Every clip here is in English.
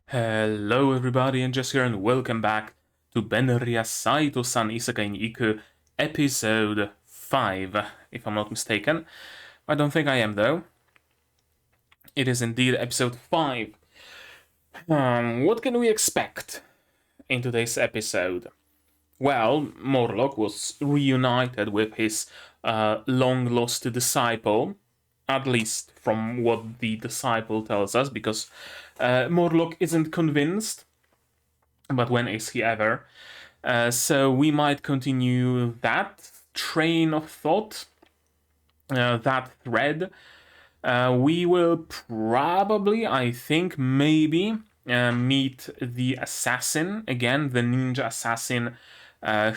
Hello everybody, and Jess here, and welcome back to Benriya Saitou-san Isekai ni Iku, episode 5, if I'm not mistaken. I don't think I am, though. It is indeed episode 5. What can we expect in today's episode? Well, Morlock was reunited with his long-lost disciple, at least from what the disciple tells us, because Morlock isn't convinced, but when is he ever? So we might continue that train of thought, that thread. We will probably, I think, maybe meet the assassin again, the ninja assassin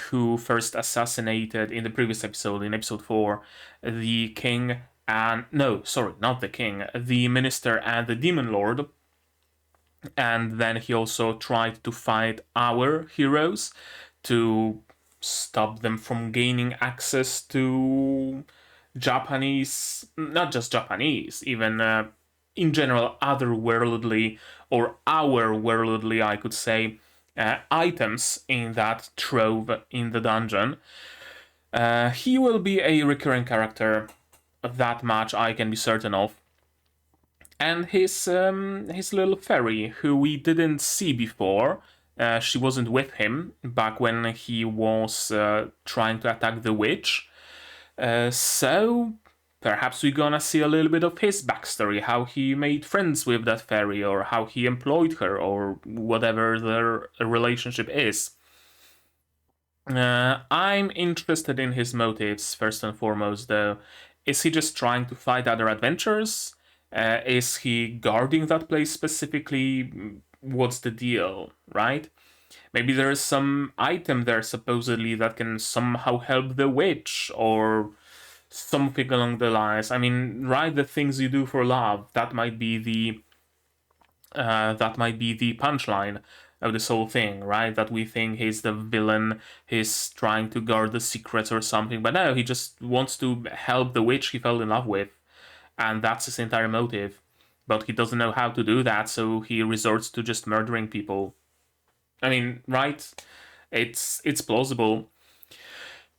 who first assassinated in the previous episode, in episode 4, the king and... No, sorry, not the king, the minister and the demon lord. And then he also tried to fight our heroes to stop them from gaining access to Japanese, not just Japanese, even in general otherworldly or our worldly, I could say, items in that trove in the dungeon. He will be a recurring character, that much I can be certain of. And his little fairy, who we didn't see before. She wasn't with him back when he was trying to attack the witch. So perhaps we're gonna see a little bit of his backstory, how he made friends with that fairy, or how he employed her, or whatever their relationship is. I'm interested in his motives, first and foremost, though. Is he just trying to fight other adventurers? Is he guarding that place specifically? What's the deal, right? Maybe there's some item there supposedly that can somehow help the witch, or something along the lines. I mean, right, the things you do for love, that might be the punchline of this whole thing, right? That we think he's the villain, he's trying to guard the secrets or something, but no, he just wants to help the witch he fell in love with, and that's his entire motive. But he doesn't know how to do that, so he resorts to just murdering people. I mean, right? It's plausible.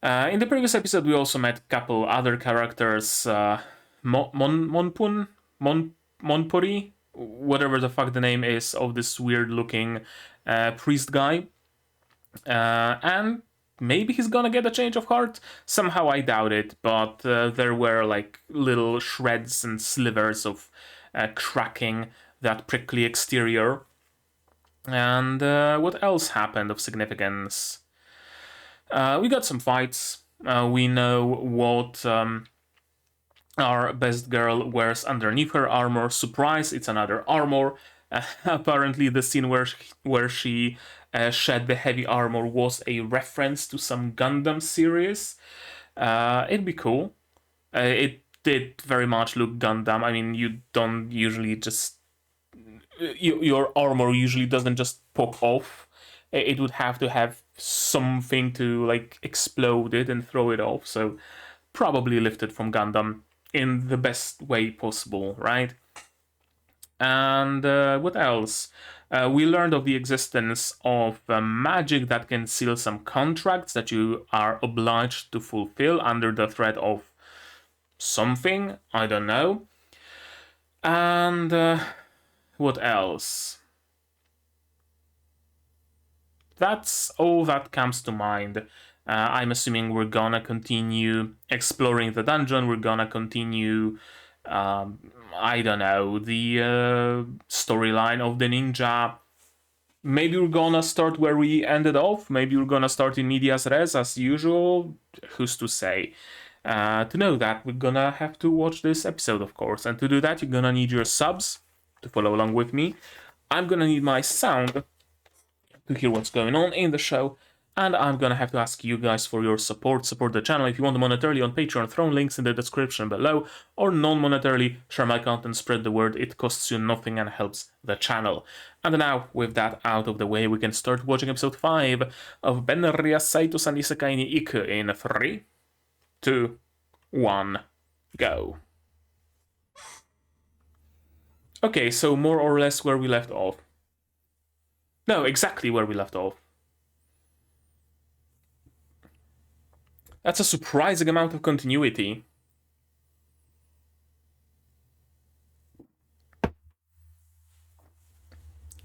In the previous episode, we also met a couple other characters. Monpuri, whatever the fuck the name is of this weird-looking priest guy. And maybe he's gonna get a change of heart. Somehow I doubt it, but there were like little shreds and slivers of cracking that prickly exterior. And what else happened of significance? We got some fights. We know what our best girl wears underneath her armor. Surprise, it's another armor. Apparently the scene where she shed the heavy armor was a reference to some Gundam series. It'd be cool. It did very much look Gundam. I mean, you don't usually just... Your armor usually doesn't just pop off. It would have to have something to, like, explode it and throw it off. So probably lifted from Gundam in the best way possible, right? And what else? We learned of the existence of magic that can seal some contracts that you are obliged to fulfill under the threat of something, I don't know. And what else? That's all that comes to mind. I'm assuming we're gonna continue exploring the dungeon, we're gonna continue, I don't know, the storyline of the ninja. Maybe we're gonna start where we ended off, maybe we're gonna start in medias res as usual, who's to say? To know that, we're gonna have to watch this episode, of course, and to do that, you're gonna need your subs to follow along with me. I'm gonna need my sound to hear what's going on in the show, and I'm gonna have to ask you guys for your support. Support the channel if you want monetarily on Patreon, throw links in the description below, or non-monetarily, share my content, spread the word. It costs you nothing and helps the channel. And now, with that out of the way, we can start watching episode 5 of Benriya Saitou-san Isekai ni Iku in 3, 2, 1, go. Okay, so more or less where we left off. No, exactly where we left off. That's a surprising amount of continuity.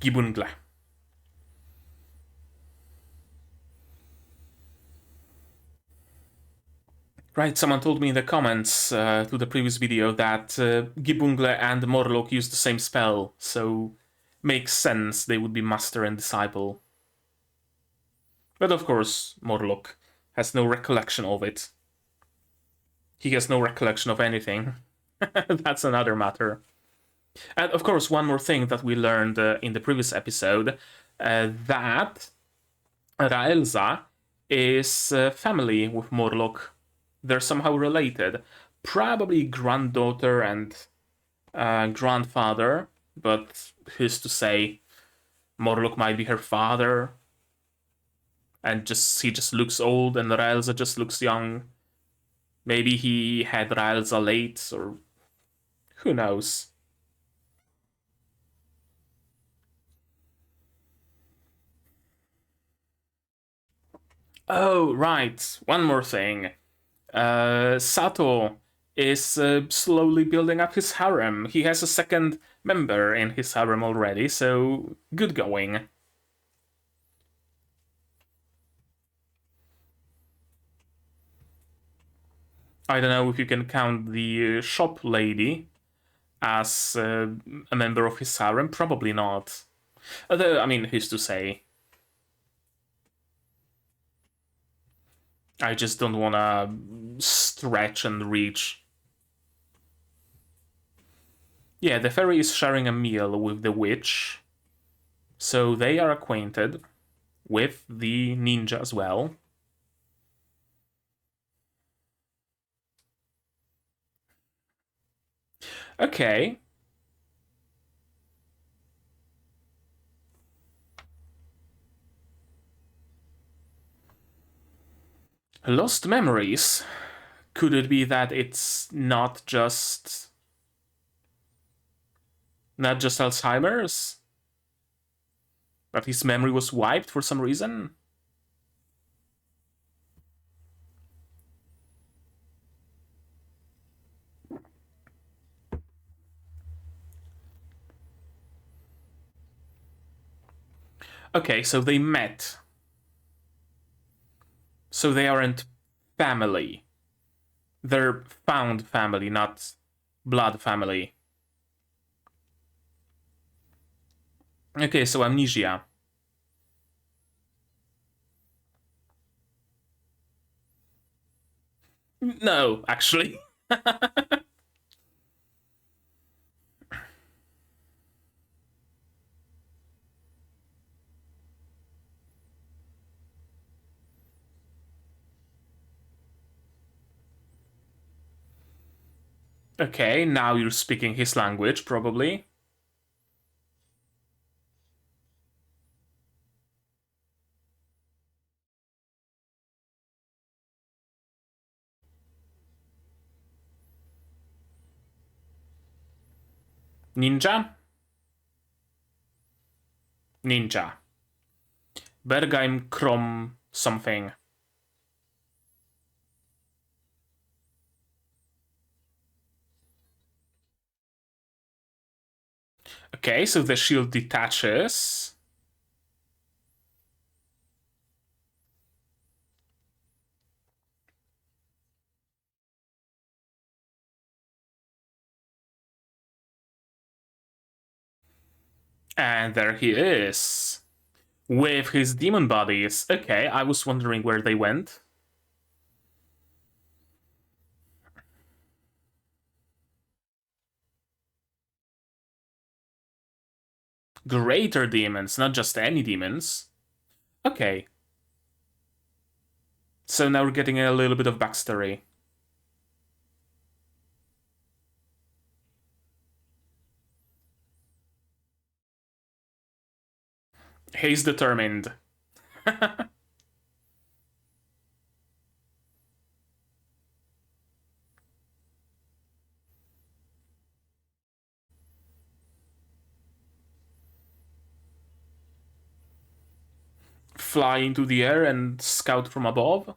Gibungle. Right, someone told me in the comments to the previous video that Gibungle and Morlock use the same spell, so makes sense they would be master and disciple. But of course, Morlock has no recollection of it. He has no recollection of anything. That's another matter. And of course, one more thing that we learned in the previous episode, that Raelza is family with Morlock. They're somehow related. Probably granddaughter and grandfather, but who's to say? Morlock might be her father, and he just looks old, and Raelza just looks young. Maybe he had Raelza late, or who knows? Oh, right. One more thing. Sato is slowly building up his harem. He has a second member in his harem already, so good going. I don't know if you can count the shop lady as a member of his harem. Probably not. Although, I mean, who's to say? I just don't want to stretch and reach. Yeah, the fairy is sharing a meal with the witch, so they are acquainted with the ninja as well. Okay. Lost memories. Could it be that it's not just Alzheimer's? That his memory was wiped for some reason? Okay, so they met. So they aren't family. They're found family, not blood family. Okay, so amnesia. No, actually. Okay, now you're speaking his language, probably. Ninja? Ninja. Bergheim Krom something. Okay, so the shield detaches. And there he is. With his demon bodies. Okay, I was wondering where they went. Greater demons, not just any demons. Okay. So now we're getting a little bit of backstory. He's determined. fly into the air and scout from above.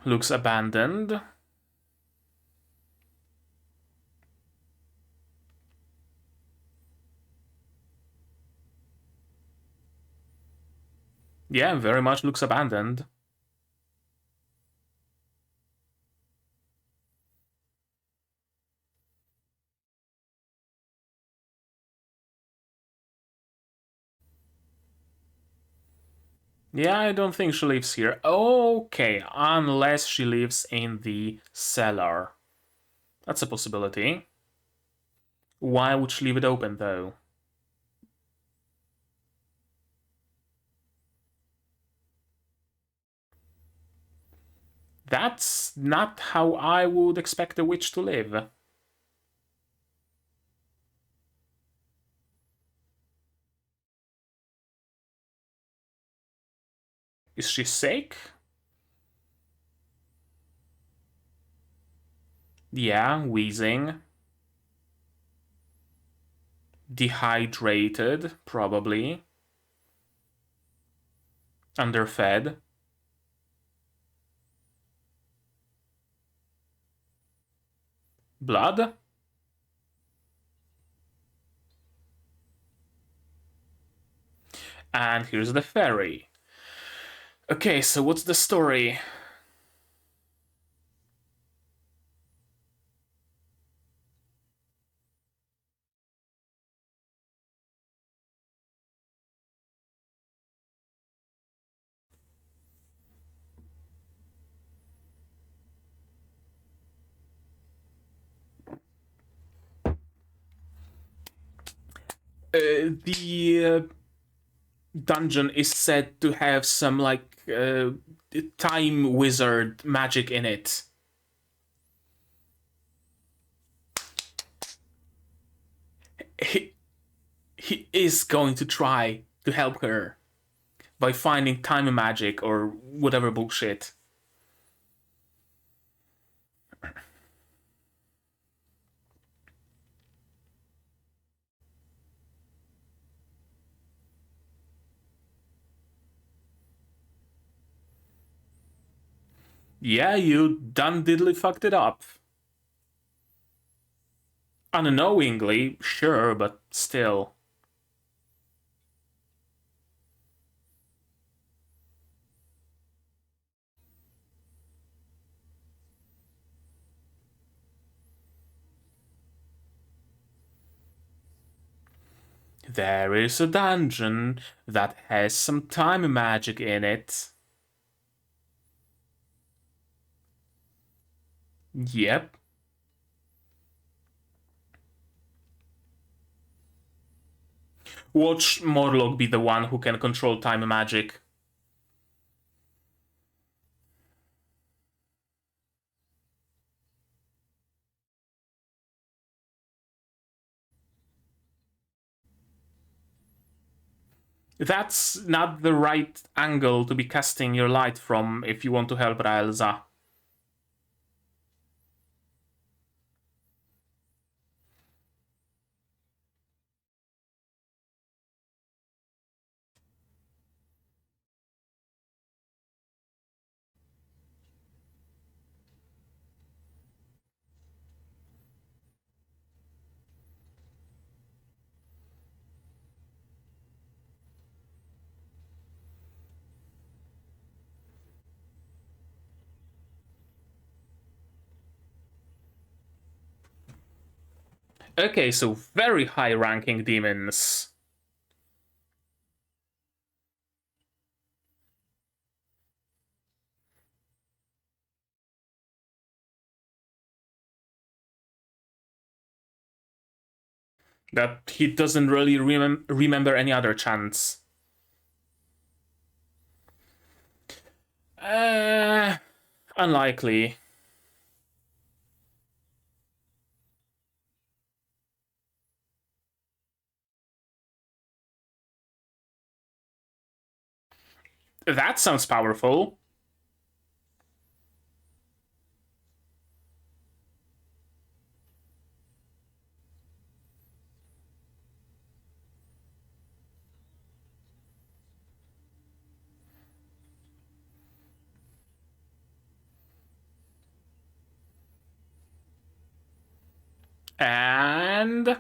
Looks abandoned. Yeah, very much looks abandoned. Yeah, I don't think she lives here. Okay, unless she lives in the cellar. That's a possibility. Why would she leave it open, though? That's not how I would expect a witch to live. Is she sick? Yeah, wheezing. Dehydrated, probably. Underfed. Blood? And here's the ferry. Okay, so what's the story? The dungeon is said to have some, like, time wizard magic in it. He is going to try to help her by finding time magic or whatever bullshit. Yeah, you done diddly fucked it up. Unknowingly, sure, but still. There is a dungeon that has some time magic in it. Yep. Watch Morlock be the one who can control time magic. That's not the right angle to be casting your light from if you want to help Raelza. Okay, so very high-ranking demons. That he doesn't really remember any other chants. Unlikely. That sounds powerful. And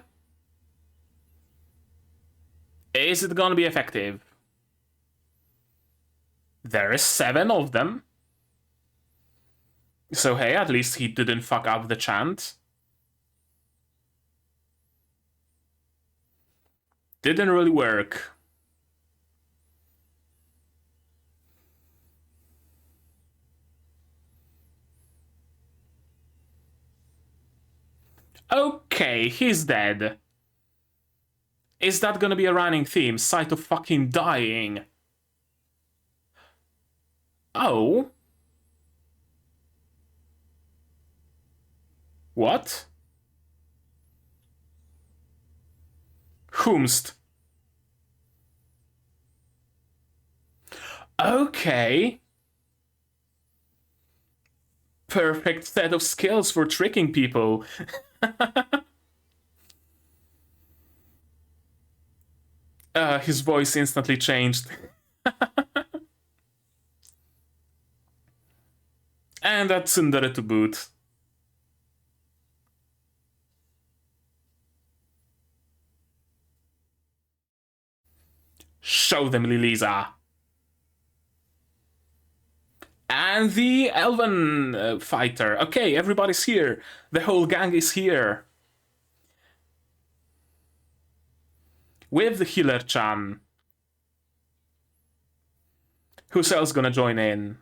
is it gonna be effective? There is 7 of them. So hey, at least he didn't fuck up the chant. Didn't really work. Okay, he's dead. Is that gonna be a running theme? Saitou fucking dying. Oh. What? Whomst? Okay. Perfect set of skills for tricking people. His voice instantly changed. And that's tsundere to boot. Show them, Liliza. And the elven fighter. Okay, everybody's here. The whole gang is here. With the healer-chan. Who else gonna join in?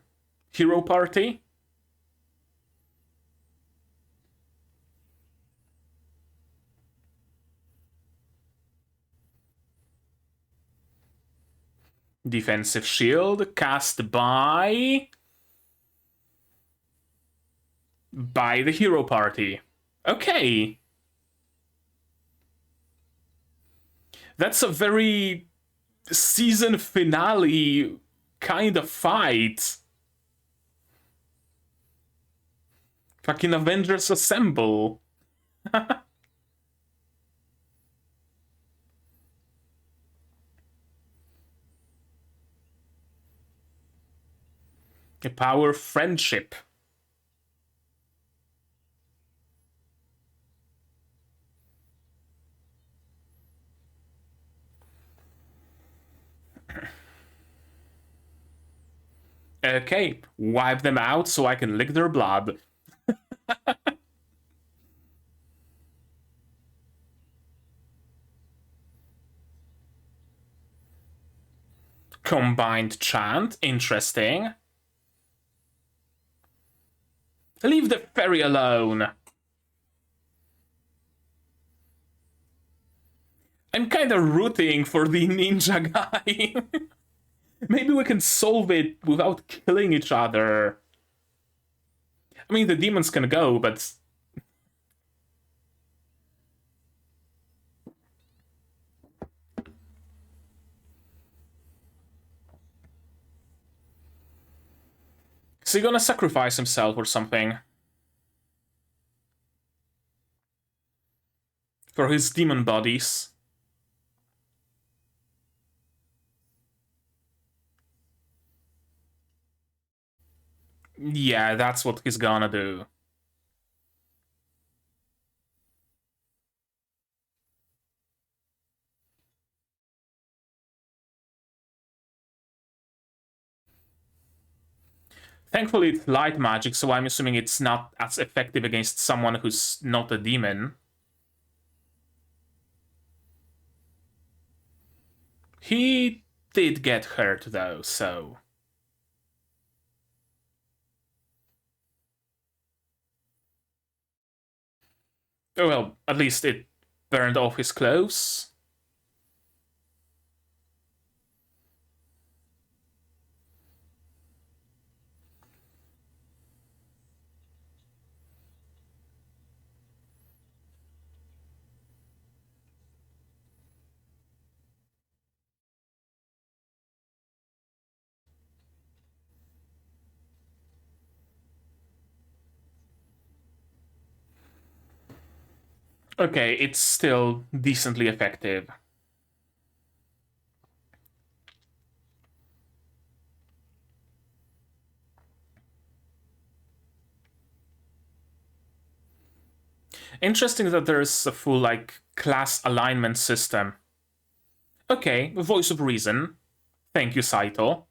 Hero party? Defensive shield cast by the hero party. Okay. That's a very season finale kind of fight. Fucking Avengers assemble. A power friendship. Okay, wipe them out so I can lick their blood. Combined chant, interesting. Leave the fairy alone. I'm kind of rooting for the ninja guy. Maybe we can solve it without killing each other. I mean, the demons can go, but... Is he gonna sacrifice himself or something? For his demon bodies? Yeah, that's what he's gonna do. Thankfully, it's light magic, so I'm assuming it's not as effective against someone who's not a demon. He did get hurt, though, so... Oh, well, at least it burned off his clothes. Okay, it's still decently effective. Interesting that there's a full, like, class alignment system. Okay, voice of reason. Thank you, Saito.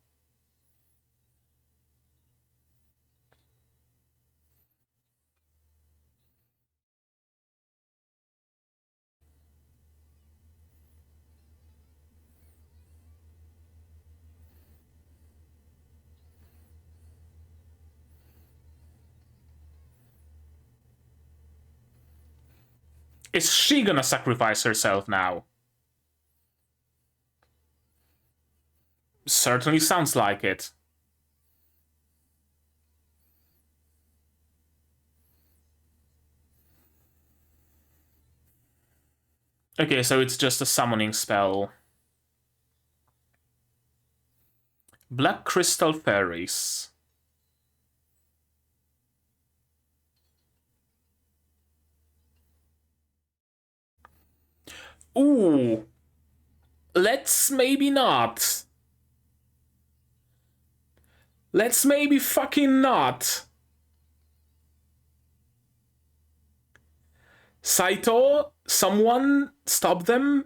Is she gonna sacrifice herself now? Certainly sounds like it. Okay, so it's just a summoning spell. Black Crystal Fairies. Ooh. Let's maybe not. Let's maybe fucking not. Saito, someone stop them.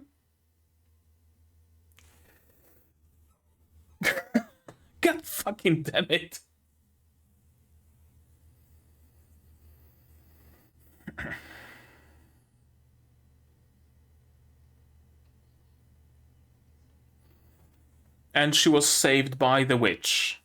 God fucking damn it. And she was saved by the witch.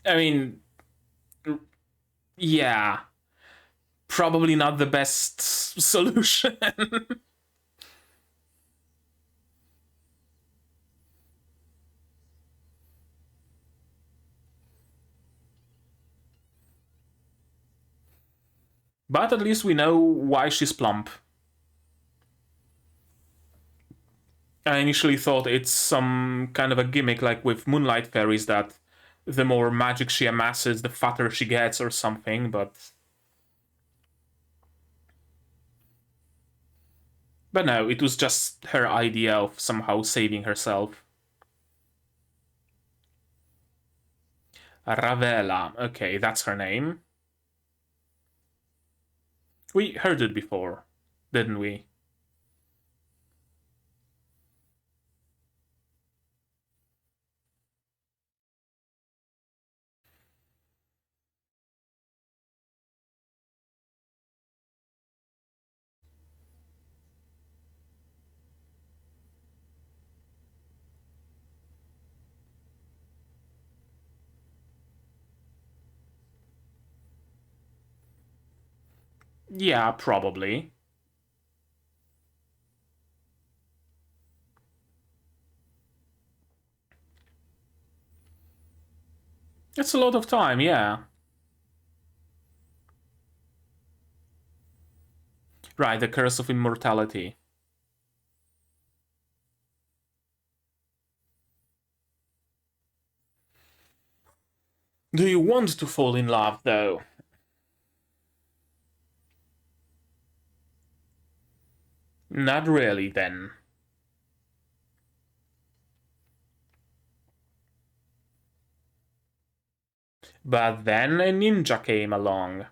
I mean, yeah. Probably not the best solution. But at least we know why she's plump. I initially thought it's some kind of a gimmick like with Moonlight Fairies that the more magic she amasses, the fatter she gets or something, but... But no, it was just her idea of somehow saving herself. Ravela, okay, that's her name. We heard it before, didn't we? Yeah, probably. It's a lot of time, yeah. Right, the Curse of Immortality. Do you want to fall in love, though? Not really, then. But then a ninja came along.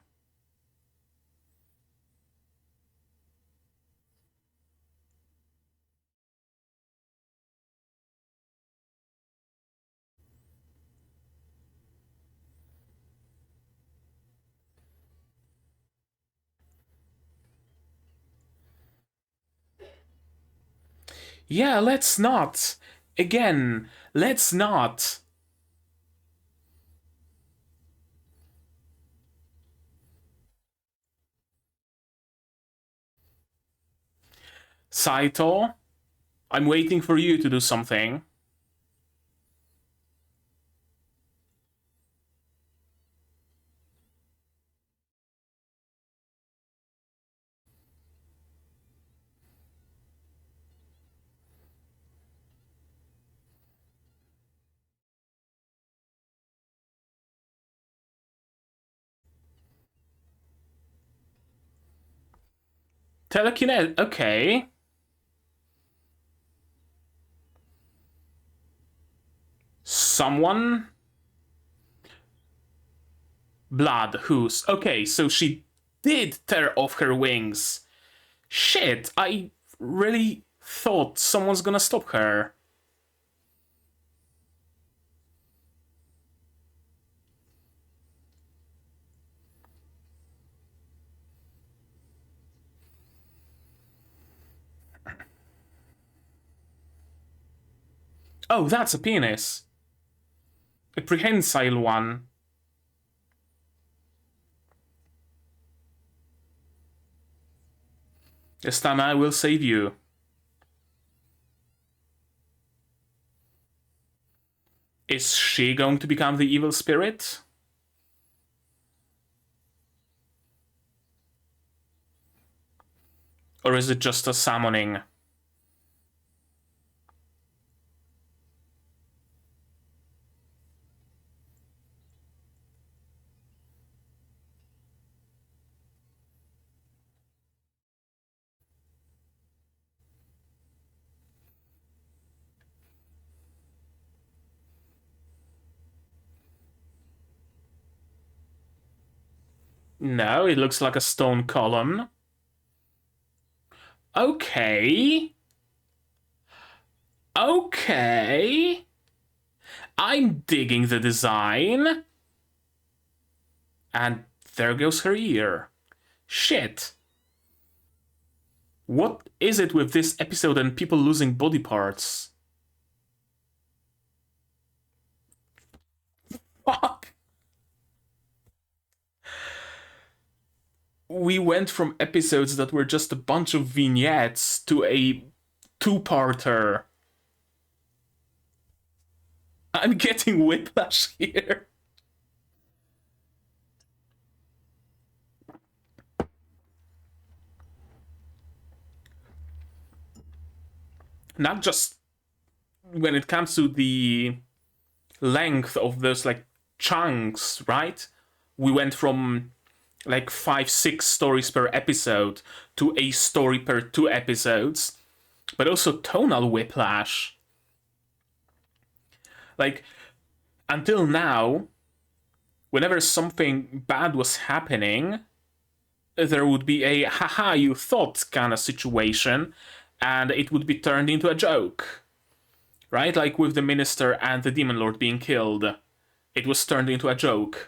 Yeah, let's not. Again, let's not. Saito, I'm waiting for you to do something. Telekinesis, okay. someone? Blood, whose? Okay, so she did tear off her wings. Shit, I really thought someone's gonna stop her. Oh, that's a penis. A prehensile one. This time I will save you. Is she going to become the evil spirit? Or is it just a summoning? No, it looks like a stone column. Okay. Okay. I'm digging the design. And there goes her ear. Shit. What is it with this episode and people losing body parts? Fuck. We went from episodes that were just a bunch of vignettes to a two-parter. I'm getting whiplash here. Not just when it comes to the length of those like chunks, right? We went from like 5-6 stories per episode to a story per 2 episodes, but also tonal whiplash. Like, until now, whenever something bad was happening, there would be a haha, you thought kind of situation, and it would be turned into a joke. Right? Like with the minister and the demon lord being killed. It was turned into a joke.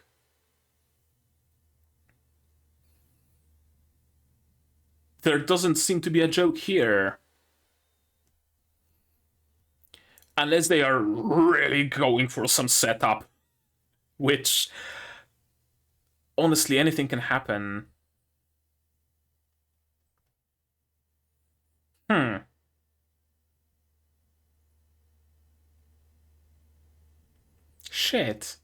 There doesn't seem to be a joke here. Unless they are really going for some setup. Which, honestly, anything can happen. Shit.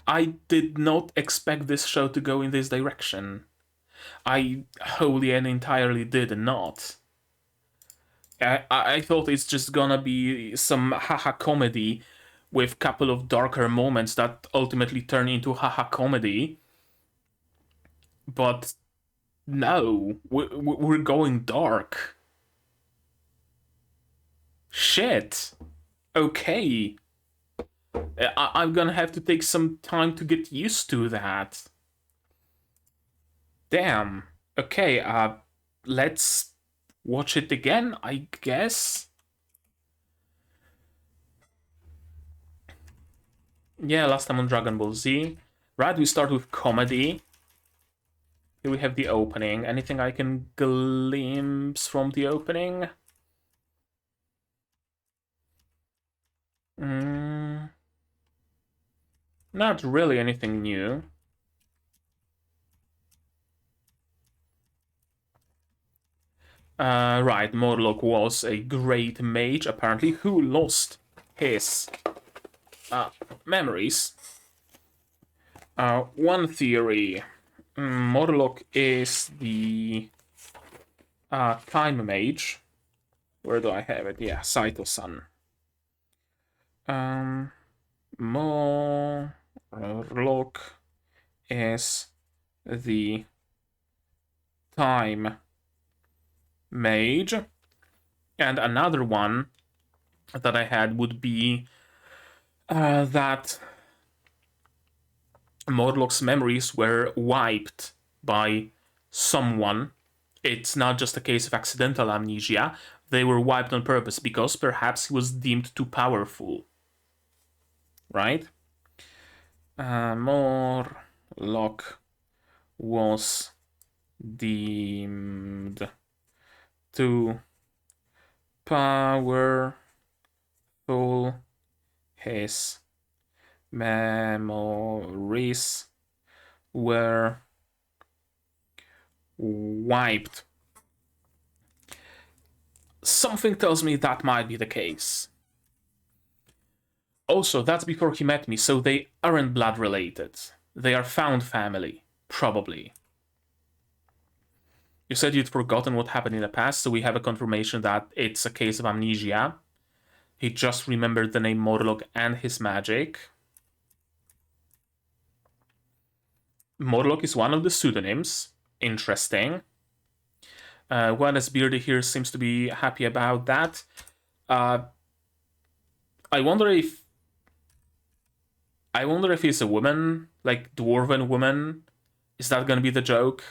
I did not expect this show to go in this direction. I wholly and entirely did not. I thought it's just gonna be some haha comedy with a couple of darker moments that ultimately turn into haha comedy. But no, we're going dark. Shit. Okay. I'm gonna have to take some time to get used to that. Damn. Okay, let's watch it again, I guess. Yeah, last time on Dragon Ball Z. Right, we start with comedy. Here we have the opening. Anything I can glimpse from the opening? Not really anything new. Right, Morlock was a great mage, apparently, who lost his memories. One theory. Morlock is the time mage. Where do I have it? Yeah, Saitou-san. Morlock is the time mage. And another one that I had would be that Morlock's memories were wiped by someone. It's not just a case of accidental amnesia. They were wiped on purpose because perhaps he was deemed too powerful. Right? Morlock was deemed too powerful. His memories were wiped. Something tells me that might be the case. Also, that's before he met me, so they aren't blood related. They are found family, probably. You said you'd forgotten what happened in the past, so we have a confirmation that it's a case of amnesia. He just remembered the name Morlock and his magic. Morlock is one of the pseudonyms. Interesting. Wellness Beardy here seems to be happy about that. I wonder if he's a woman, like dwarven woman. Is that gonna be the joke?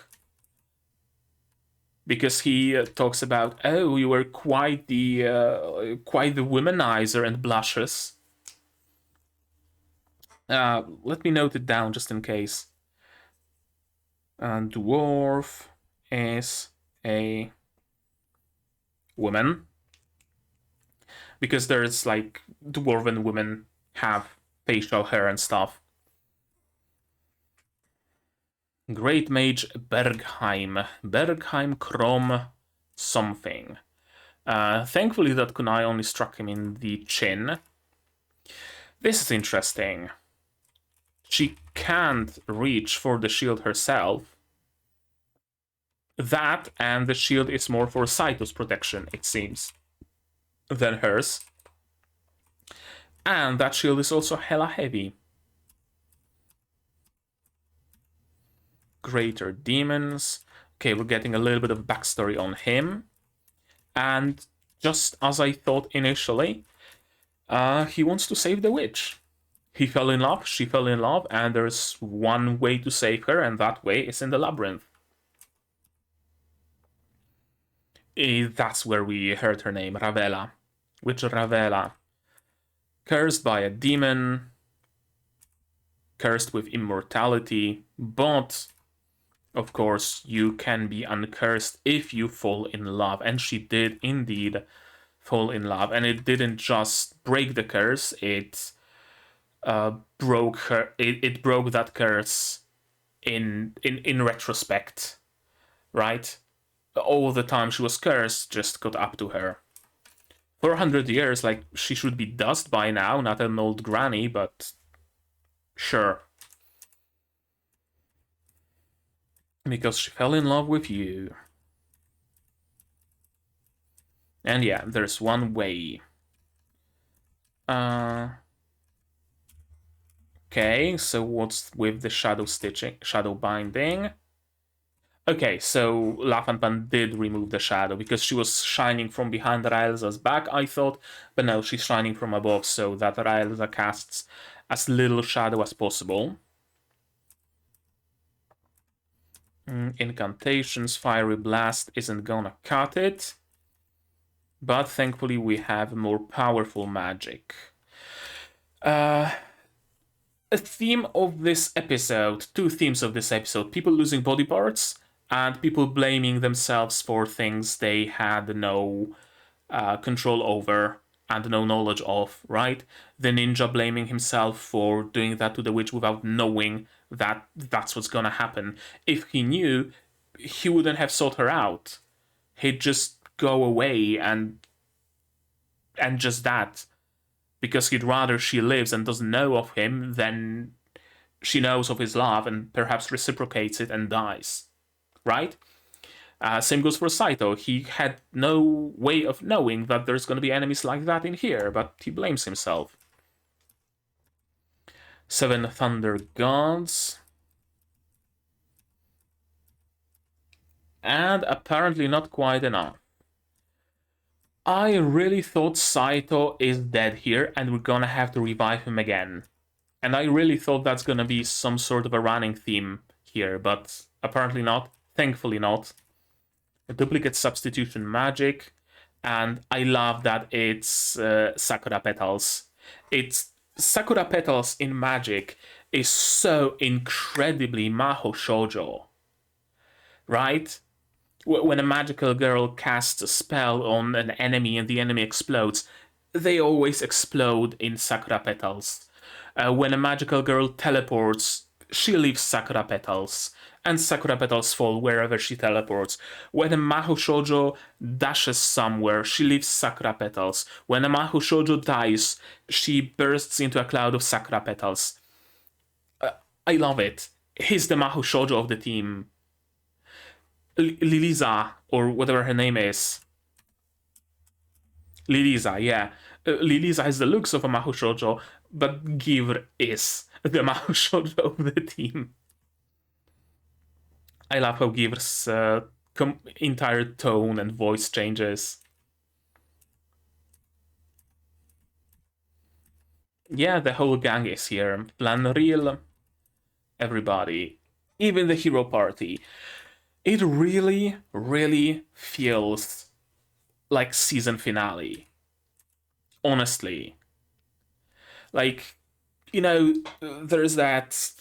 Because he talks about, oh, you were quite the womanizer, and blushes. Let me note it down just in case. Dwarf is a woman, because there's like dwarven women have facial hair and stuff. Great Mage Bergheim Krom something. Thankfully that kunai only struck him in the chin. This is interesting. She can't reach for the shield herself. That, and the shield is more for Saitou's protection, it seems, than hers. And that shield is also hella heavy. Greater Demons. Okay, we're getting a little bit of backstory on him. And just as I thought initially, he wants to save the witch. He fell in love, she fell in love, and there's one way to save her, and that way is in the labyrinth. That's where we heard her name, Ravella. Witch Ravella. Cursed by a demon. Cursed with immortality. But, of course, you can be uncursed if you fall in love. And she did indeed fall in love. And it didn't just break the curse, it broke her. It broke that curse in retrospect, right? All the time she was cursed just got up to her. 400 years, like, she should be dust by now, not an old granny, but sure. Because she fell in love with you. And yeah, there's one way. Okay, so what's with the shadow stitching, shadow binding? Okay, so Lafanpan did remove the shadow because she was shining from behind Raelza's back, I thought, but no, she's shining from above so that Raelza casts as little shadow as possible. Incantations, Fiery Blast isn't gonna cut it, but thankfully we have more powerful magic. A theme of this episode, two themes of this episode, people losing body parts and people blaming themselves for things they had no control over and no knowledge of, right? The ninja blaming himself for doing that to the witch without knowing that that's what's gonna happen. If he knew, he wouldn't have sought her out. He'd just go away and just that. Because he'd rather she lives and doesn't know of him than she knows of his love and perhaps reciprocates it and dies. Right? Same goes for Saitou. He had no way of knowing that there's going to be enemies like that in here, but he blames himself. 7 Thunder Gods. And apparently not quite enough. I really thought Saito is dead here and we're gonna have to revive him again. And I really thought that's gonna be some sort of a running theme here, but apparently not. Thankfully not. A duplicate substitution magic, and I love that it's Sakura Petals. It's Sakura Petals in Magic is so incredibly Maho Shoujo, right? When a magical girl casts a spell on an enemy and the enemy explodes, they always explode in Sakura Petals. When a magical girl teleports, she leaves Sakura Petals, and Sakura Petals fall wherever she teleports. When a Maho Shoujo dashes somewhere, she leaves Sakura Petals. When a Maho Shoujo dies, she bursts into a cloud of Sakura Petals. I love it. He's the Maho Shoujo of the team. Liliza, or whatever her name is. Liliza, yeah. Liliza has the looks of a Maho Shoujo, but Givr is the Maho Shoujo of the team. I love how Givr's entire tone and voice changes. Yeah, the whole gang is here. Plan Real, everybody, even the hero party. It really, really feels like season finale. Honestly. Like, you know, there's that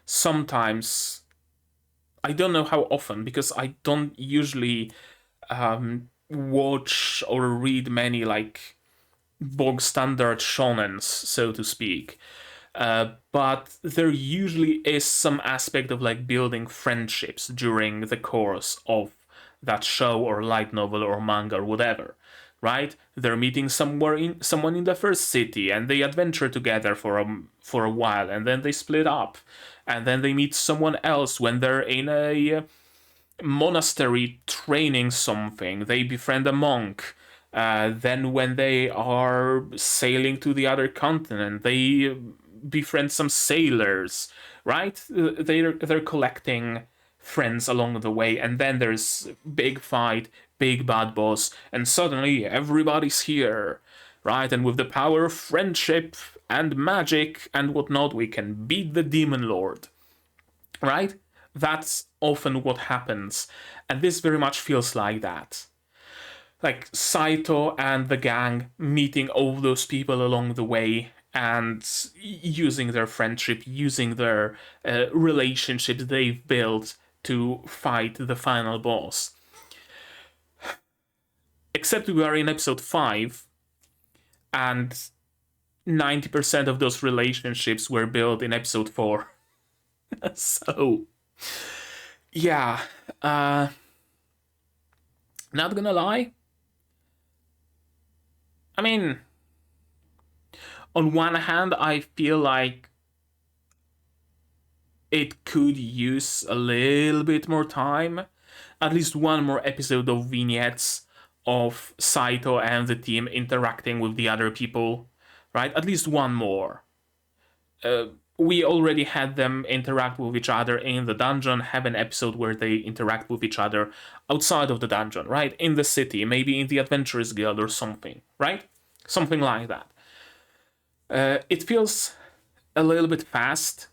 sometimes, I don't know how often, because I don't usually watch or read many like bog standard shonens, so to speak. But there usually is some aspect of like building friendships during the course of that show or light novel or manga or whatever, right? They're meeting someone in the first city and they adventure together for a while and then they split up, and then they meet someone else when they're in a monastery training something. They befriend a monk. Then when they are sailing to the other continent, they befriend some sailors, right? They're collecting friends along the way, and then there's big fight, big bad boss, and suddenly everybody's here, right? And with the power of friendship and magic and whatnot, we can beat the demon lord, right? That's often what happens, and this very much feels like that. Like Saito and the gang meeting all those people along the way and using their friendship, using their relationship they've built to fight the final boss. Except we are in episode 5, and 90% of those relationships were built in episode 4. So, yeah, not gonna lie. I mean, on one hand, I feel like it could use a little bit more time, at least one more episode of vignettes of Saito and the team interacting with the other people, right? At least one more. We already had them interact with each other in the dungeon, have an episode where they interact with each other outside of the dungeon, right? In the city, maybe in the Adventurers Guild or something, right? Something like that. It feels a little bit fast,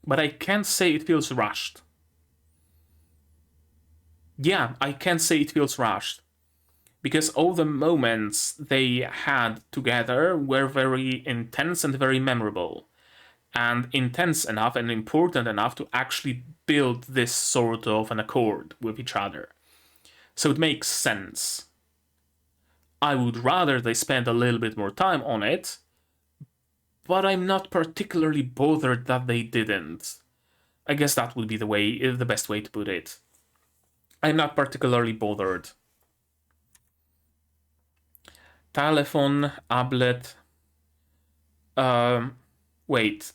but I can't say it feels rushed. Yeah, I can't say it feels rushed, because all the moments they had together were very intense and very memorable, and intense enough and important enough to actually build this sort of an accord with each other. So it makes sense. I would rather they spend a little bit more time on it, but I'm not particularly bothered that they didn't. I guess that would be the best way to put it. I'm not particularly bothered. Telephone, ablet. Wait.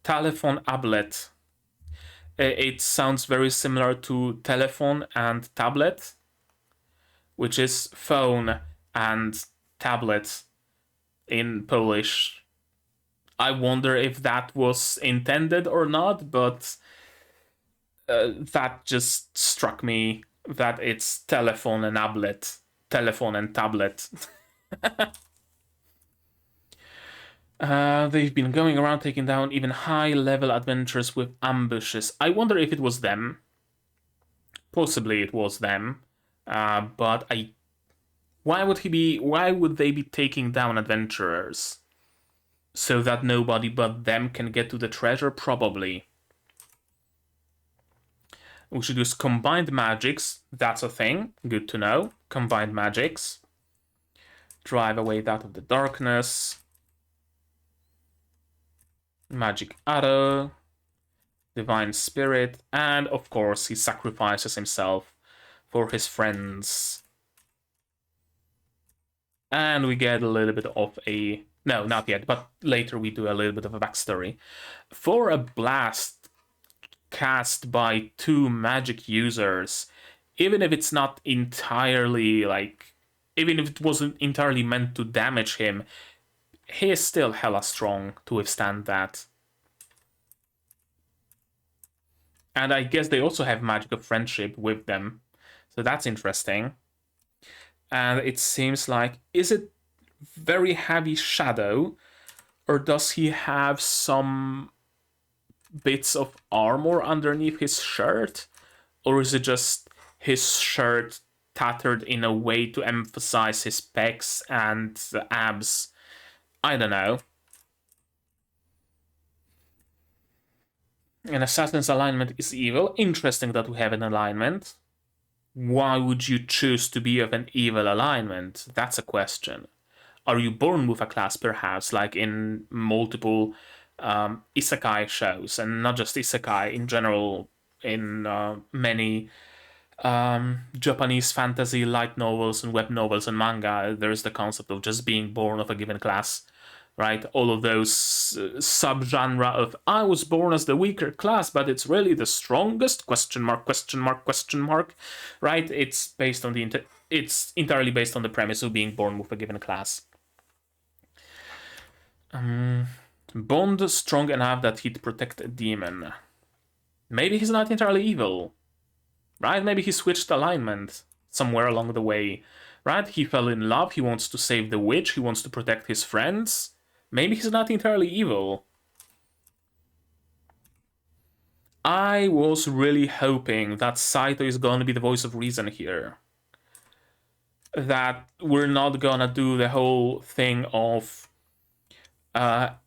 Telephone, ablet. It sounds very similar to telephone and tablet, which is phone and tablet in Polish. I wonder if that was intended or not, but that just struck me that it's telephone and tablet. Telephone and tablet. They've been going around taking down even high-level adventurers with ambushes. I wonder if it was them. Possibly it was them. But why would they be taking down adventurers? So that nobody but them can get to the treasure? Probably. We should use combined magics. That's a thing. Good to know. Combined magics. Drive away that of the darkness. Magic arrow. Divine spirit. And of course he sacrifices himself for his friends. And we get a little bit of a... No, not yet, but later we do a little bit of a backstory. For a blast cast by 2 magic users, even if it's not entirely, like... Even if it wasn't entirely meant to damage him, he is still hella strong to withstand that. And I guess they also have magic of friendship with them. So that's interesting. And it seems like... Is it very heavy shadow? Or does he have some bits of armor underneath his shirt? Or is it just his shirt tattered in a way to emphasize his pecs and abs? I don't know. An assassin's alignment is evil. Interesting that we have an alignment. Why would you choose to be of an evil alignment? That's a question. Are you born with a class, perhaps, like in multiple Isekai shows, and not just Isekai, in general, in many Japanese fantasy light novels and web novels and manga, there's the concept of just being born of a given class, right? All of those subgenre of I was born as the weaker class, but it's really the strongest, question mark, question mark, question mark, right? It's based on it's entirely based on the premise of being born with a given class. Bond strong enough that he'd protect a demon. Maybe he's not entirely evil, right? Maybe he switched alignment somewhere along the way, right? He fell in love, he wants to save the witch, he wants to protect his friends. Maybe he's not entirely evil. I was really hoping that Saitou is gonna be the voice of reason here. That we're not gonna do the whole thing of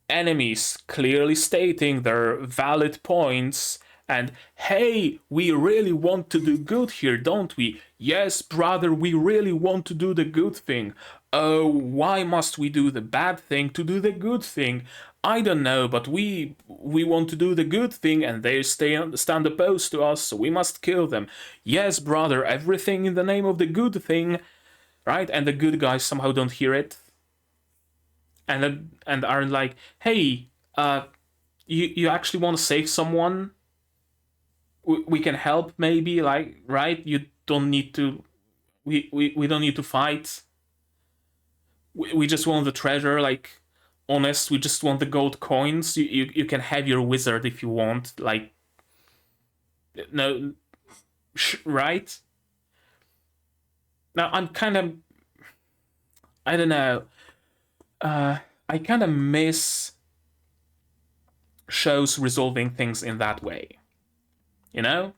enemies clearly stating their valid points and, hey, we really want to do good here, don't we? Yes, brother, we really want to do the good thing. Oh, why must we do the bad thing to do the good thing? I don't know, but we want to do the good thing and they stand opposed to us, so we must kill them. Yes, brother, everything in the name of the good thing, right? And the good guys somehow don't hear it. And aren't like, hey, you actually want to save someone? We can help, maybe, like, right? You don't need to. We don't need to fight. We just want the treasure, like, honest. We just want the gold coins. You can have your wizard if you want, like, no, right? Now I'm kind of, I don't know. I kind of miss shows resolving things in that way, you know?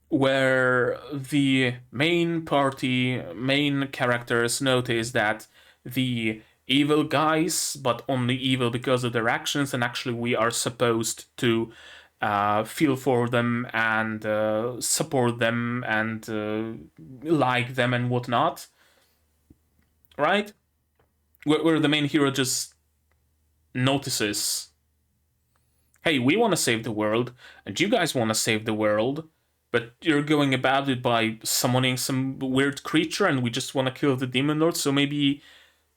Where the main characters notice that the evil guys, but only evil because of their actions, and actually we are supposed to feel for them and support them and like them and whatnot, right? Where the main hero just notices, hey, we want to save the world, and you guys want to save the world, but you're going about it by summoning some weird creature, and we just want to kill the demon lord, so maybe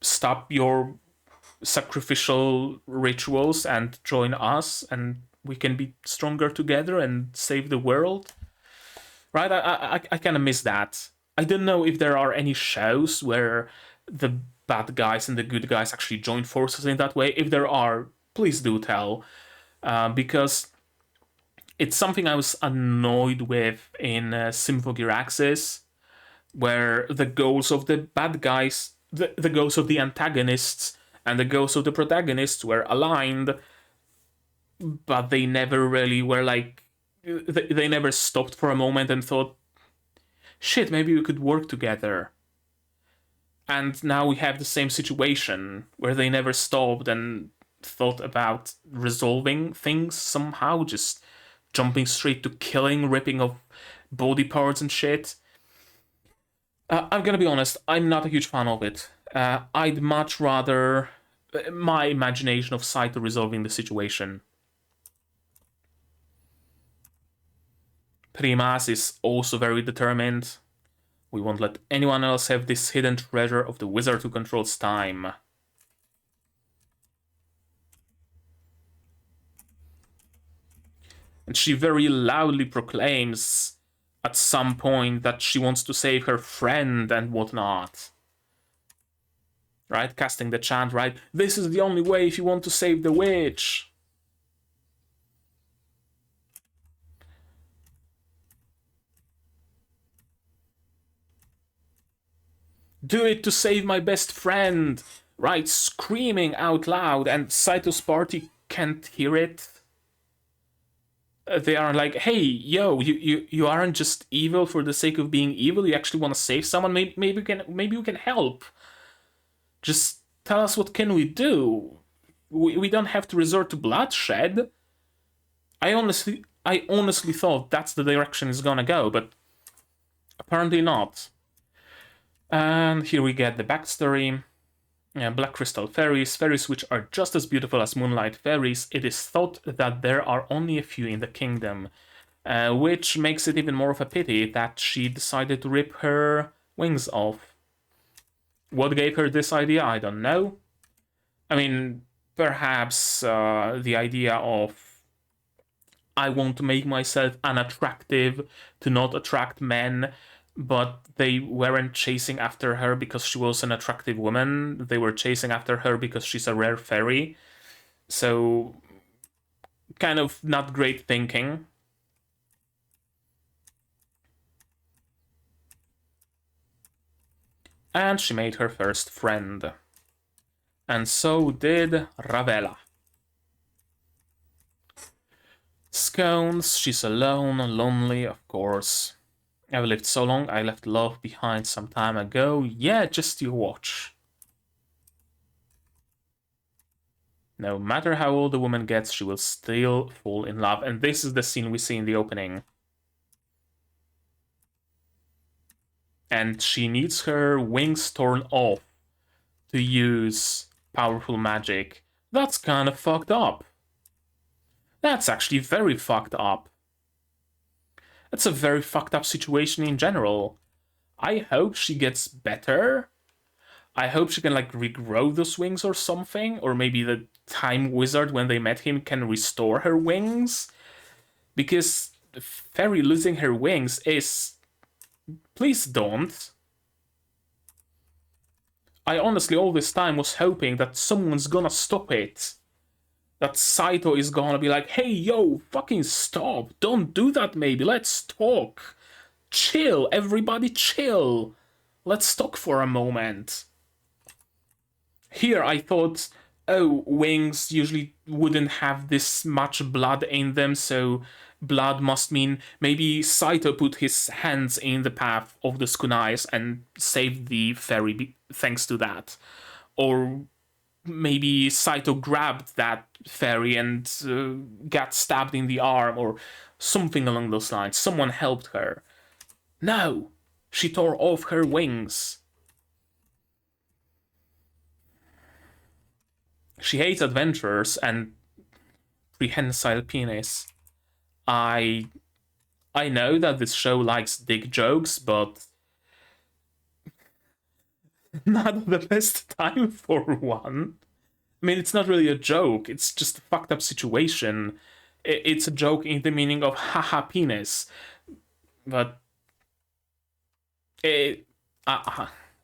stop your sacrificial rituals and join us, and we can be stronger together and save the world. Right? I kind of miss that. I don't know if there are any shows where the bad guys and the good guys actually join forces in that way. If there are, please do tell. Because It's something I was annoyed with in Symphogear Axis, where the goals of the bad guys, the goals of the antagonists, and the goals of the protagonists were aligned, but they never really were like. They never stopped for a moment and thought, shit, maybe we could work together. And now we have the same situation where they never stopped and thought about resolving things somehow, just jumping straight to killing, ripping off body parts and shit. I'm gonna be honest, I'm not a huge fan of it. I'd much rather my imagination of Saitou resolving the situation. Primas is also very determined. We won't let anyone else have this hidden treasure of the wizard who controls time. And she very loudly proclaims at some point that she wants to save her friend and whatnot. Right? Casting the chant, right? This is the only way if you want to save the witch. Do it to save my best friend, right? Screaming out loud, and Saitou's party can't hear it. They are like, hey, yo, you aren't just evil for the sake of being evil. You actually want to save someone. Maybe we can help. Just tell us what can we do. We don't have to resort to bloodshed. I honestly thought that's the direction it's gonna go, but apparently not. And here we get the backstory. Black crystal fairies, fairies which are just as beautiful as moonlight fairies. It is thought that there are only a few in the kingdom, which makes it even more of a pity that she decided to rip her wings off. What gave her this idea? I don't know. I mean, perhaps the idea of I want to make myself unattractive to not attract men, but they weren't chasing after her because she was an attractive woman. They were chasing after her because she's a rare fairy. So, kind of not great thinking. And she made her first friend. And so did Ravella. Scones, she's alone, lonely, of course. I've lived so long, I left love behind some time ago. Yeah, just you watch. No matter how old the woman gets, she will still fall in love. And this is the scene we see in the opening. And she needs her wings torn off to use powerful magic. That's kind of fucked up. That's actually very fucked up. That's a very fucked up situation in general. I hope she gets better. I hope she can like regrow those wings or something. Or maybe the time wizard, when they met him, can restore her wings. Because the fairy losing her wings is... Please don't. I honestly all this time was hoping that someone's gonna stop it. That Saitou is gonna be like, hey, yo, fucking stop. Don't do that, maybe. Let's talk. Chill, everybody chill. Let's talk for a moment. Here I thought, oh, wings usually wouldn't have this much blood in them, so blood must mean maybe Saitou put his hands in the path of the kunais and saved the fairy thanks to that. Or maybe Saitou grabbed that fairy and got stabbed in the arm or something along those lines. Someone helped her. No! She tore off her wings. She hates adventurers and prehensile penis. I know that this show likes dick jokes, but not the best time for one. I mean, it's not really a joke, it's just a fucked up situation. It's a joke in the meaning of haha penis. But I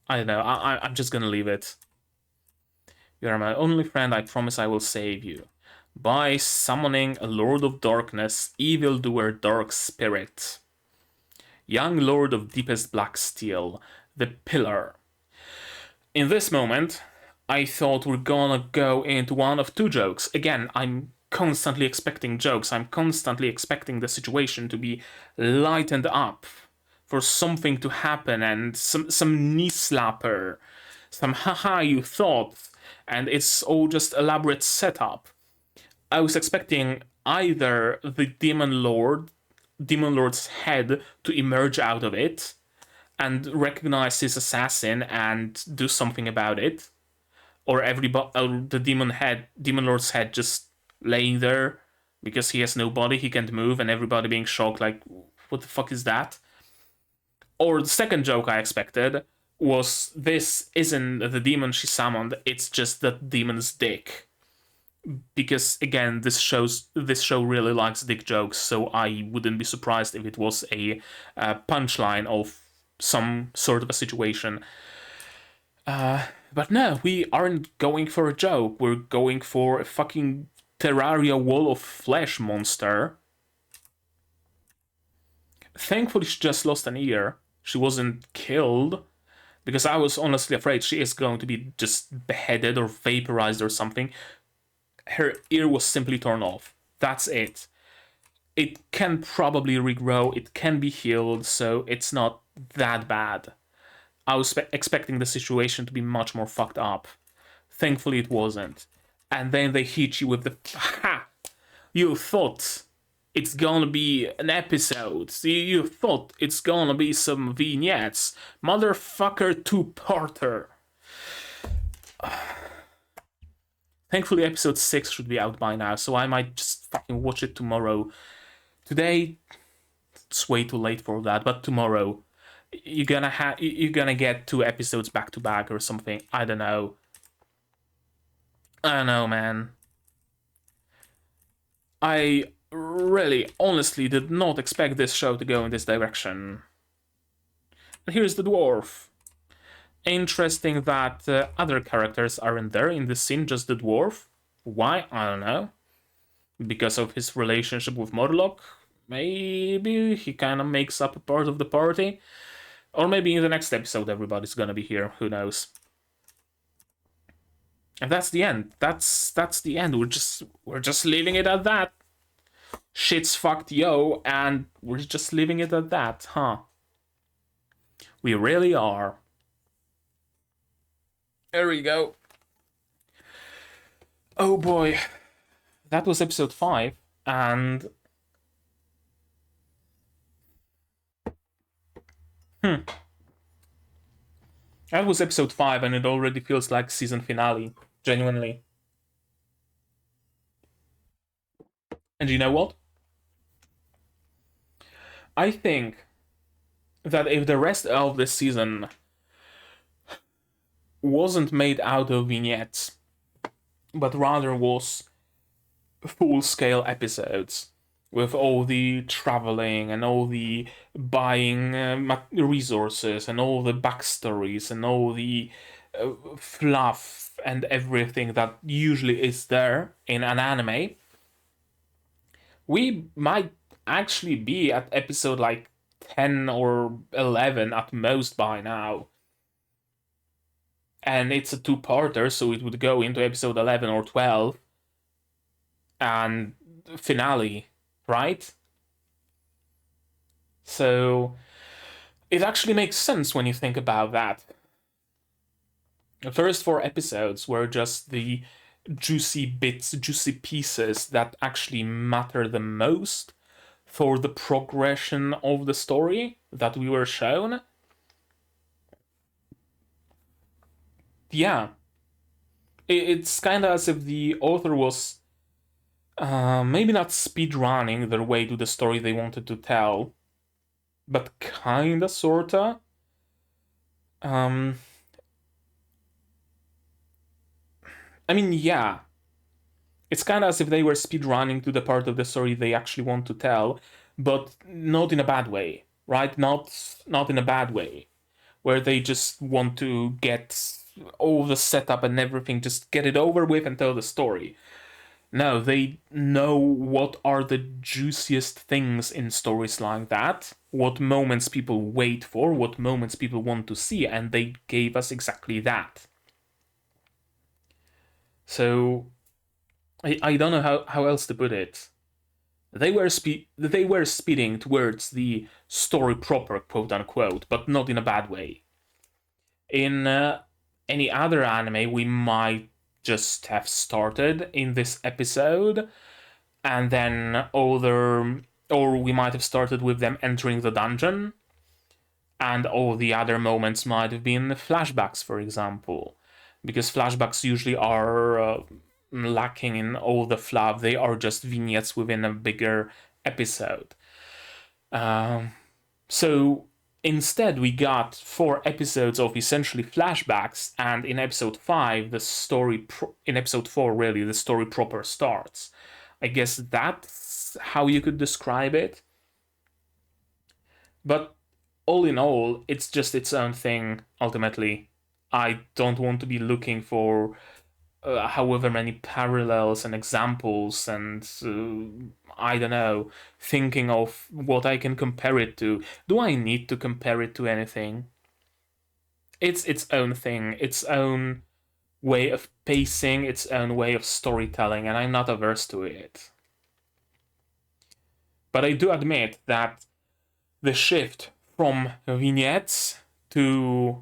don't know, I'm just gonna leave it. You are my only friend, I promise I will save you. by summoning a Lord of Darkness, evildoer Dark Spirit. Young Lord of Deepest Black Steel, the Pillar. In this moment, I thought we're gonna go into one of two jokes. Again, I'm constantly expecting jokes. I'm constantly expecting the situation to be lightened up, for something to happen, and some knee slapper, some haha you thought, and it's all just elaborate setup. I was expecting either the Demon Lord's head to emerge out of it and recognize his assassin and do something about it, or the Demon Lord's head just laying there because he has no body, he can't move, and everybody being shocked like, what the fuck is that? Or the second joke I expected was, this isn't the demon she summoned, it's just that demon's dick. Because again, this show really likes dick jokes, so I wouldn't be surprised if it was a punchline of some sort of a situation. But no, we aren't going for a joke. We're going for a fucking Terraria wall of flesh monster. Thankfully, she just lost an ear. She wasn't killed, because I was honestly afraid she is going to be just beheaded or vaporized or something. Her ear was simply torn off. That's it. It can probably regrow, it can be healed, so it's not that bad. I was expecting the situation to be much more fucked up. Thankfully it wasn't. And then they hit you with the... Ha! You thought it's gonna be an episode. You thought it's gonna be some vignettes. Motherfucker, two-parter. Thankfully episode 6 should be out by now, so I might just fucking watch it tomorrow. Today, it's way too late for that, but tomorrow, you're gonna get 2 episodes back to back or something. I don't know. I don't know, man. I really, honestly did not expect this show to go in this direction. And here's the dwarf. Interesting that other characters aren't there in this scene, just the dwarf. Why? I don't know. Because of his relationship with Morlock? Maybe he kind of makes up a part of the party. Or maybe in the next episode everybody's gonna be here, who knows. And that's the end. That's the end. We're just leaving it at that. Shit's fucked, yo, and we're just leaving it at that, huh? We really are. There we go. Oh boy. That was episode 5, and... That was episode 5, and it already feels like season finale. Genuinely. And you know what? I think that if the rest of this season wasn't made out of vignettes, but rather was full-scale episodes with all the traveling and all the buying resources and all the backstories and all the fluff and everything that usually is there in an anime, we might actually be at episode like 10 or 11 at most by now. And it's a 2-parter, so it would go into episode 11 or 12 and finale, right? So it actually makes sense when you think about that. The first 4 episodes were just the juicy bits, juicy pieces that actually matter the most for the progression of the story that we were shown. Yeah. It's kind of as if the author was maybe not speedrunning their way to the story they wanted to tell, but kinda, sorta. I mean, yeah. It's kind of as if they were speedrunning to the part of the story they actually want to tell, but not in a bad way, right? Not in a bad way, where they just want to get all the setup and everything, just get it over with and tell the story. No, they know what are the juiciest things in stories like that, what moments people wait for, what moments people want to see, and they gave us exactly that. So I don't know how else to put it. They were speeding towards the story proper, quote unquote, but not in a bad way. In any other anime, we might just have started in this episode, and then or we might have started with them entering the dungeon, and all the other moments might have been flashbacks, for example, because flashbacks usually are lacking in all the fluff. They are just vignettes within a bigger episode. So instead, we got 4 episodes of essentially flashbacks, and in episode 5, in episode 4, really, the story proper starts. I guess that's how you could describe it. But all in all, it's just its own thing, ultimately. I don't want to be looking for however many parallels and examples and I don't know, thinking of what I can compare it to. Do I need to compare it to anything? It's its own thing, its own way of pacing, its own way of storytelling, and I'm not averse to it. But I do admit that the shift from vignettes to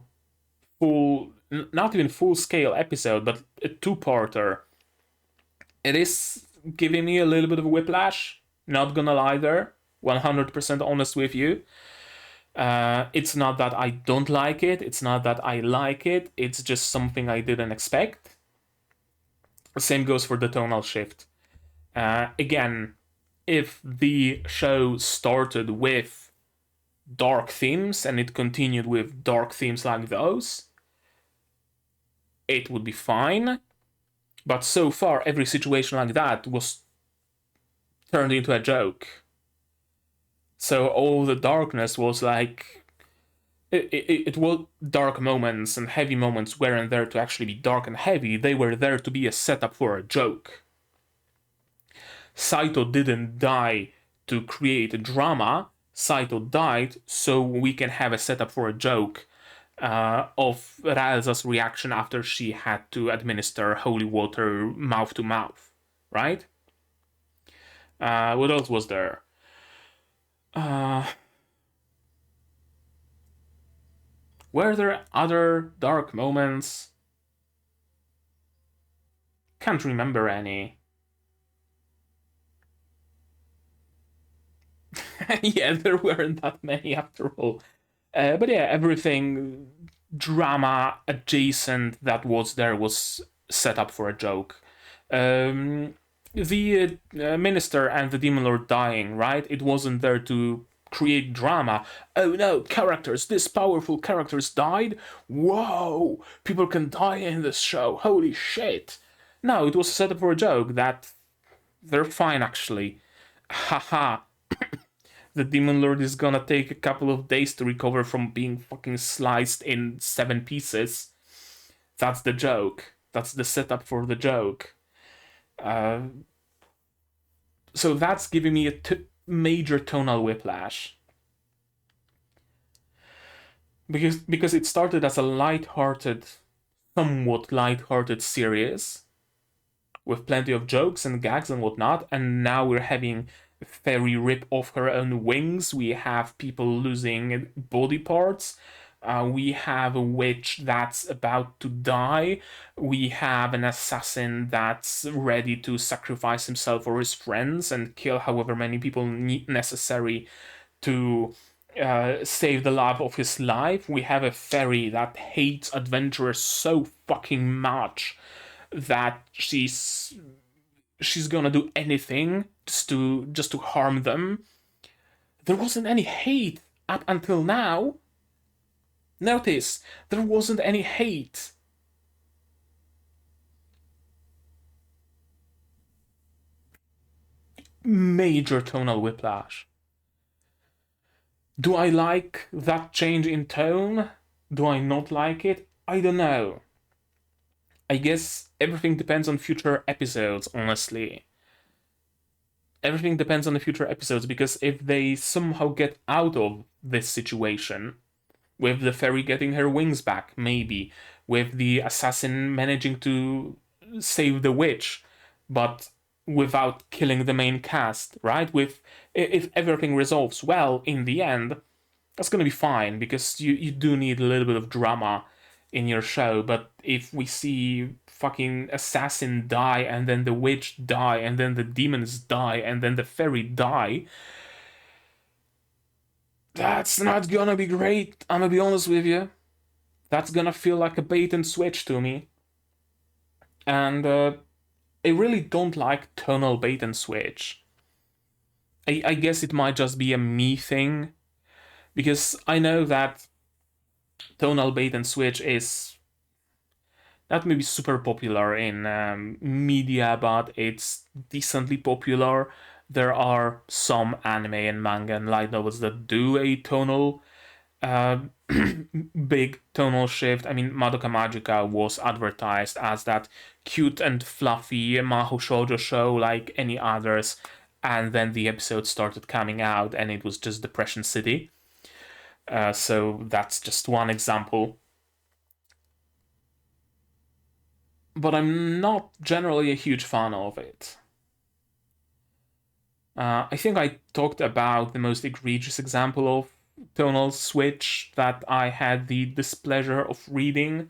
full, not even full scale episode, but a 2-parter, it is giving me a little bit of a whiplash. Not gonna lie there. 100% honest with you. It's not that I don't like it, it's not that I like it, it's just something I didn't expect. Same goes for the tonal shift. Again, if the show started with dark themes and it continued with dark themes like those, it would be fine. But so far, every situation like that was turned into a joke. So all the darkness was like... It was dark moments and heavy moments weren't there to actually be dark and heavy. They were there to be a setup for a joke. Saito didn't die to create a drama. Saito died so we can have a setup for a joke of Raelza's reaction after she had to administer holy water mouth to mouth, right? What else was there? Were there other dark moments? Can't remember any. Yeah, there weren't that many after all. But yeah, everything drama adjacent that was there was set up for a joke. The minister and the demon lord dying, right? It wasn't there to create drama. Oh no, characters, this powerful characters died? Whoa, people can die in this show, holy shit. No, it was set up for a joke that they're fine actually. Haha. The demon lord is gonna take a couple of days to recover from being fucking sliced in 7 pieces. That's the joke. That's the setup for the joke. So that's giving me a major tonal whiplash. Because it started as a light-hearted, somewhat light-hearted series with plenty of jokes and gags and whatnot, and now we're having Fairy rip off her own wings. We have people losing body parts. We have a witch that's about to die. We have an assassin that's ready to sacrifice himself for his friends and kill however many people necessary to save the life of his life. We have a fairy that hates adventurers so fucking much that she's gonna do anything just to harm them. There wasn't any hate up until now. Notice, there wasn't any hate. Major tonal whiplash. Do I like that change in tone? Do I not like it? I don't know. I guess everything depends on future episodes, honestly. Everything depends on the future episodes, because if they somehow get out of this situation, with the fairy getting her wings back, maybe, with the assassin managing to save the witch, but without killing the main cast, right? If everything resolves well in the end, that's gonna be fine, because you do need a little bit of drama in your show. But if we see fucking assassin die, and then the witch die, and then the demons die, and then the fairy die, that's not gonna be great. I'm gonna be honest with you. That's gonna feel like a bait and switch to me. And I really don't like tonal bait and switch. I guess it might just be a me thing, because I know that tonal bait and switch is not maybe super popular in media, but it's decently popular. There are some anime and manga and light novels that do a tonal big tonal shift. I mean, Madoka Magica was advertised as that cute and fluffy Mahou Shoujo show like any others, and then the episode started coming out and it was just Depression City. So that's just one example. But I'm not generally a huge fan of it. I think I talked about the most egregious example of tonal switch that I had the displeasure of reading.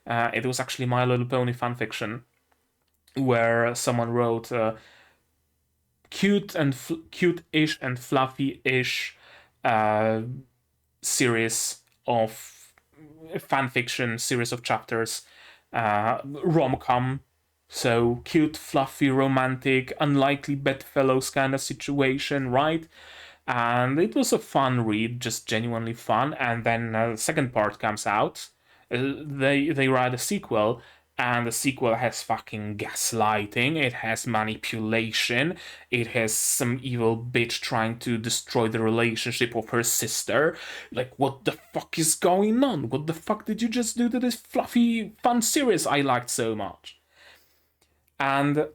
It was actually My Little Pony fanfiction, where someone wrote cute-ish and fluffy-ish series of fanfiction, series of chapters, rom-com. So cute, fluffy, romantic, unlikely bedfellows kind of situation, right? And it was a fun read, just genuinely fun. And then the second part comes out. They write a sequel, and the sequel has fucking gaslighting, it has manipulation, it has some evil bitch trying to destroy the relationship of her sister. Like, what the fuck is going on? What the fuck did you just do to this fluffy, fun series I liked so much? And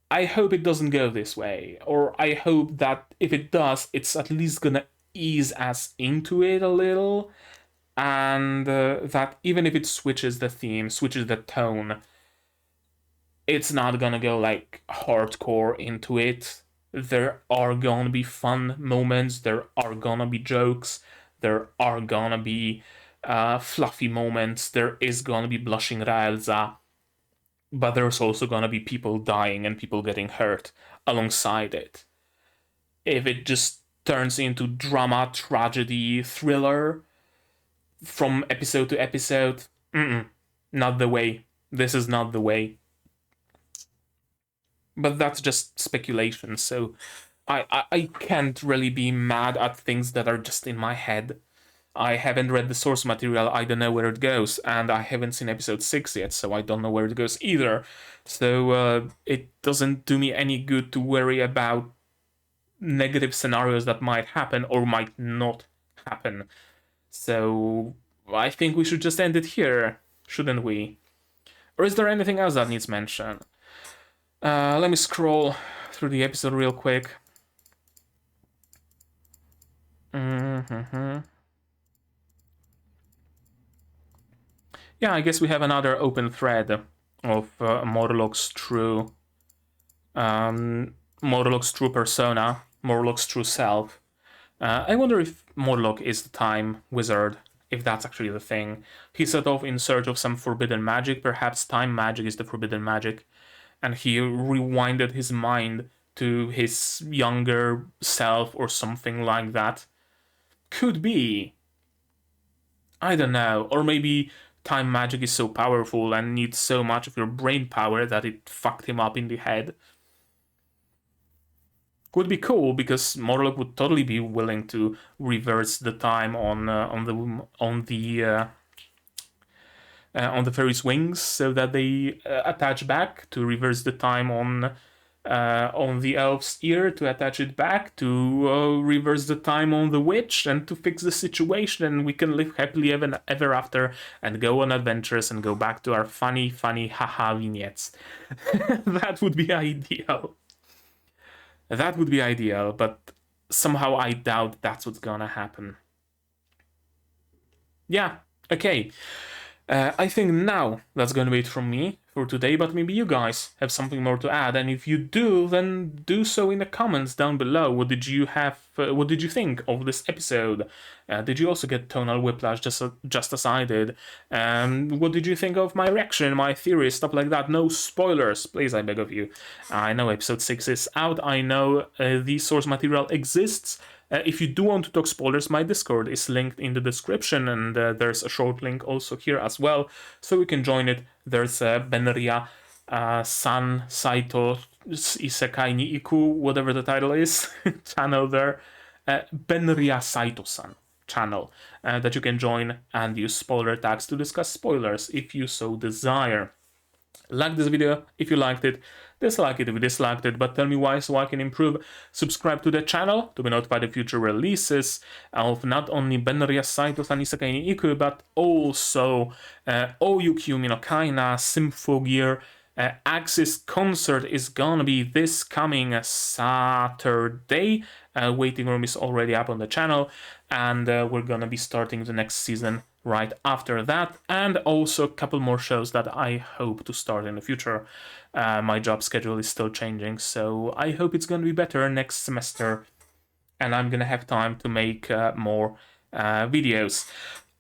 I hope it doesn't go this way, or I hope that if it does, it's at least gonna ease us into it a little, and that even if it switches the theme, switches the tone, it's not gonna go like hardcore into it. There are gonna be fun moments, there are gonna be jokes, there are gonna be fluffy moments, there is gonna be blushing Raelza, but there's also gonna be people dying and people getting hurt alongside it. If it just turns into drama, tragedy, thriller from episode to episode, not the way. This is not the way. But that's just speculation, so I can't really be mad at things that are just in my head. I haven't read the source material, I don't know where it goes, and I haven't seen episode 6 yet, so I don't know where it goes either. So it doesn't do me any good to worry about negative scenarios that might happen or might not happen. So I think we should just end it here, shouldn't we? Or is there anything else that needs mention? Let me scroll through the episode real quick. Yeah, I guess we have another open thread of Morlock's true persona, Morlock's true self. I wonder if Morlock is the time wizard, if that's actually the thing. He set off in search of some forbidden magic, perhaps time magic is the forbidden magic, and he rewinded his mind to his younger self or something like that. Could be. I don't know. Or maybe time magic is so powerful and needs so much of your brain power that it fucked him up in the head. Would be cool, because Morlock would totally be willing to reverse the time on the fairy's wings, so that they attach back to reverse the time on on the elf's ear to attach it back, to reverse the time on the witch, and to fix the situation, and we can live happily ever after and go on adventures and go back to our funny haha vignettes. That would be ideal. That would be ideal, but somehow I doubt that's what's gonna happen. Yeah, okay. I think now that's gonna be it from me for today, but maybe you guys have something more to add, and if you do, then do so in the comments down below. What did you think of this episode? Did you also get tonal whiplash just as I did? What did you think of my reaction, my theories, stuff like that? No spoilers, please, I beg of you. I know episode 6 is out, I know the source material exists. If you do want to talk spoilers, my Discord is linked in the description, and there's a short link also here as well, so you can join it. There's Benriya Saitou Isekai ni Iku, whatever the title is, channel there. Benriya Saitou-san channel that you can join and use spoiler tags to discuss spoilers if you so desire. Like this video if you liked it, dislike it if you disliked it, but tell me why so I can improve. Subscribe to the channel to be notified of future releases of not only Benriya Saitou-san Isekai ni Iku, but also Ooyukiumi no Kaina, Symphogear. Axis concert is gonna be this coming Saturday. Waiting room is already up on the channel, and we're gonna be starting the next season right after that, and also a couple more shows that I hope to start in the future. My job schedule is still changing, so I hope it's gonna be better next semester, and I'm gonna have time to make more videos.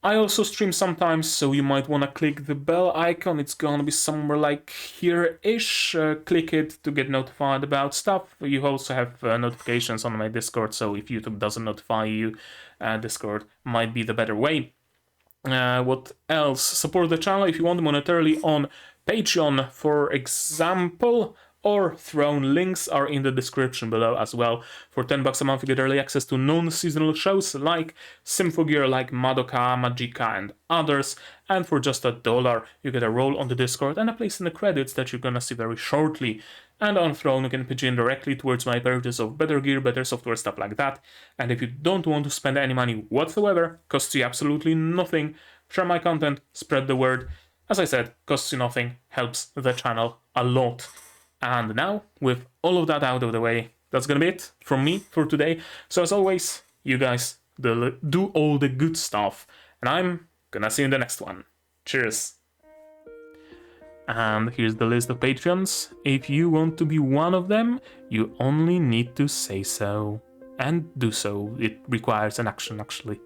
I also stream sometimes, so you might want to click the bell icon. It's gonna be somewhere like here-ish. Click it to get notified about stuff. You also have notifications on my Discord, so if YouTube doesn't notify you, Discord might be the better way. What else? Support the channel if you want monetarily on Patreon, for example, or Throne. Links are in the description below as well. For $10 a month you get early access to non-seasonal shows like Symphogear, like Madoka, Magica and others, and for just $1 you get a role on the Discord and a place in the credits that you're gonna see very shortly. And on Throne you can pitch in directly towards my purchase of better gear, better software, stuff like that. And if you don't want to spend any money whatsoever, costs you absolutely nothing, share my content, spread the word. As I said, costs you nothing, helps the channel a lot. And now, with all of that out of the way, that's gonna be it from me for today. So as always, you guys do all the good stuff, and I'm gonna see you in the next one. Cheers! And here's the list of Patreons. If you want to be one of them, you only need to say so. And do so. It requires an action, actually.